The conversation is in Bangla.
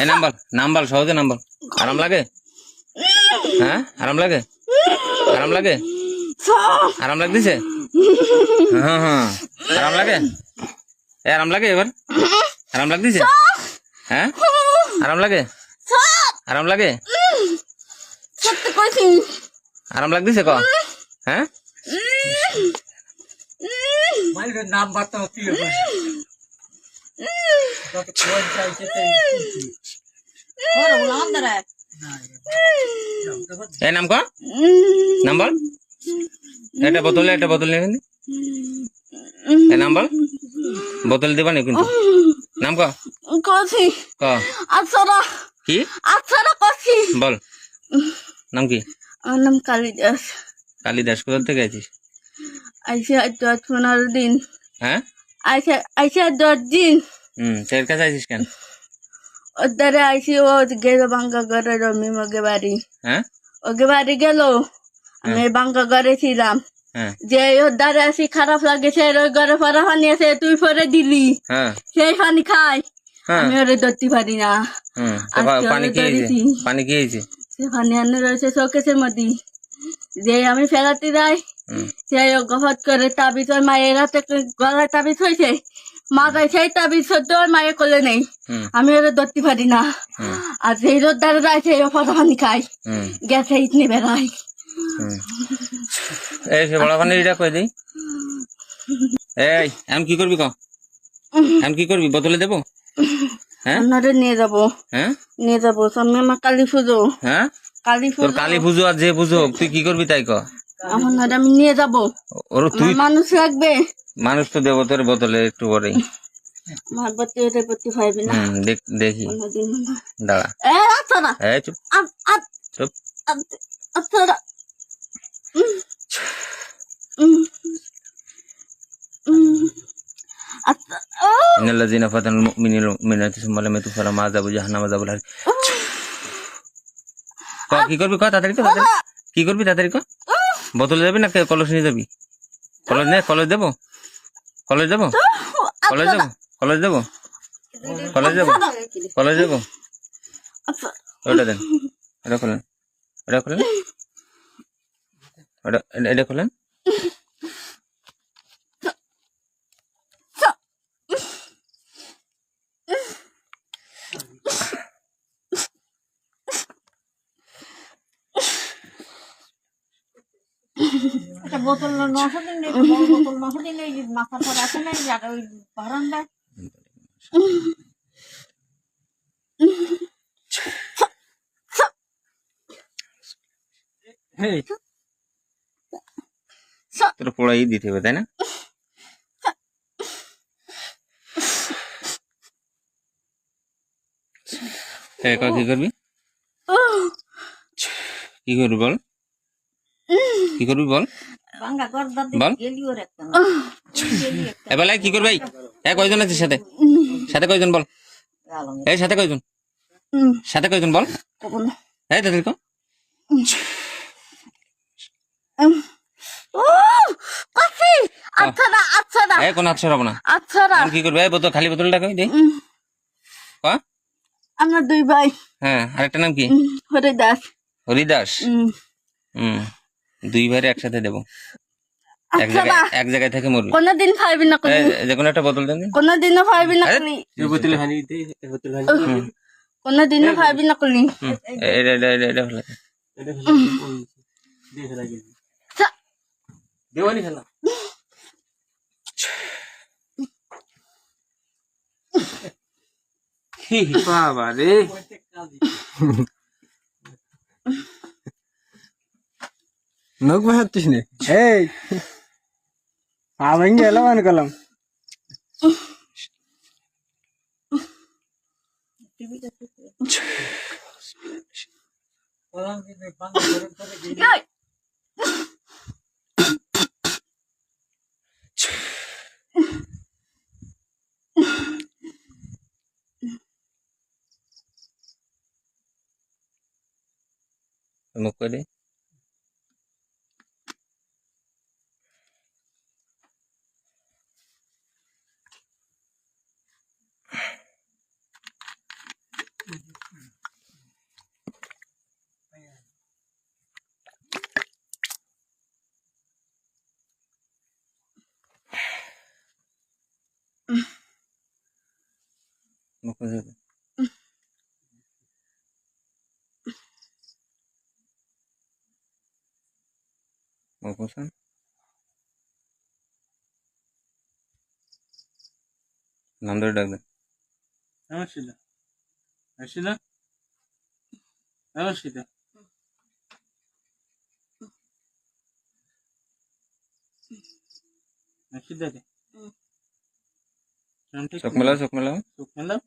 এই নাম বল সহজে নাম বল। আরাম লাগে? হ্যাঁ আরাম লাগে? আরাম লাগে? আরাম লাগতেছে? হ্যাঁ হ্যাঁ আরাম লাগে? আরাম লাগে এবার? আরাম লাগতেছে? হ্যাঁ আরাম লাগে? আরাম লাগে? আরাম লাগতেছে ক? হ্যাঁ নাম বার্তা এই নাম ক? নাম বল। একটা বোতল নিয়ে এই নাম বল। বোতল দিবা নি কিন্তু। নাম ক? ক কি বল। নাম কি? আমার নাম কালিদাস। কালিদাস। কোথা থেকে আছিস? আইসা 10-15 দিন। হ্যাঁ আইসা 10 দিন। তোর কাছে আছিস কেন? ওদারে আইসি ও গেল বাঙ্গা ঘরে রমি মগে বাড়ি। হ্যাঁ ওকে বাড়ি গেল, আমি বাঙ্গা ঘরে ছিলাম। হ্যাঁ যে ওদারে আসি খারাপ লাগেছে ওই ঘরে পরে পানি আছে তুই পরে দিলি, হ্যাঁ সেই পানি খাই হ্যাঁ আমি ওরে ধরতে পারি না। পানি কি হয়েছে? পানি কি হয়েছে? সে পানি আনে রয়েছে শোকেশের মধ্যে, যে আমি ফেরাতে যাই সে গফত করে তাবিজ ওর মায়ের হাতে গলায় তাবিজ হয়েছে, মাথায় সেই তাবিজ সহ্য ওর মায়ের কোলে নেই, আমি ওরে ধরতে পারি না। আর সেই রোদ্দারে যায় সেই পথা পানি খাই, গেছে ইটনি বেড়াই। এই সে বড় পানি এটা কই দিই। এই আমি কি করবি ক? আমি কি করবি? বোতলে দেবো? হ্যাঁ আপনারে নিয়ে যাবো। হ্যাঁ নিয়ে যাবো সামনে আমার কালী পুজো। হ্যাঁ কালী তোর পুজো কালী পুজো আর যে পুজো তুই কি করবি তাই ক? আপনারে আমি নিয়ে যাবো। ওর তুই মানুষ লাগবে, মানুষ তো দেবো তোর বোতলে একটু পরেই। আমার বত্তি ওটা বত্তি পাইবে না। দেখি কোনদিন দাঁড়া। আচ্ছা না চুপ চুপ। আচ্ছা আচ্ছা ইন্নাল্লাযীনা ফাতানুল মুমিনিনা ওয়াল মুমিনাতি সুম্মা লাম ইয়াতুবু ফালাহুম আযাবু জাহান্নাম আযাবুল হারিক। কি করবি ক? তাড়াতাড়ি কি করবি তাড়াতাড়ি ক? বোতলে যাবি না কলস নিয়ে যাবি? কলেজ দেবো? কলেজ দেবো? কলেজ দেবো? কলেজ দেবো? কলেজ দেবো? কলেজ দেবো? ওটা দেন, এটা খোলেন, এটা খোলেন, এটা খোলেন। একটা বোতল 900 দিন নেই, বড় বোতল 900 দিন নেই, মাথা ধরে আছে না ওই বারান্দায়। তোর পড়াই দিতে হবে তাই না? কি করবি? কি করবি বল? কি করবি বল? ভাঙ্গা ঘর দাদি বল গেলিও রাখতে না। এবার কি করবি? কয়জন আছিস সাথে? সাথে কয়জন বল? এই সাথে কয়জন? সাথে কয়জন বল? এই তাদের কো কোন আচ্ছা হবে না। কি করবি? এই বোতল খালি বোতলটা কই দে। আমরা দুই ভাই। হ্যাঁ আরেকটা নাম কি? হরিদাস। হরিদাস। দুই ভাইরে একসাথে দেবো, এক জায়গায় থেকে মরবি। কোনদিন খাইবি না যে কোনো একটা বোতল দেন। কোনদিনও খাইবি না কোনদিনও খাইবি না কোনি। দেওয়ানি খেলা বাবা রে নখ বাহাতিস নে এই আমি গেলাম আন কলাম মুখ করে মুখ বুঝে দে। মুখ বুঝান। নাম ধরে ডাক দেন। Arshida. Arshida. Arshida. Arshida কে? চোখ মেলাও, চোখ মেলাও। চোখ মেলাও।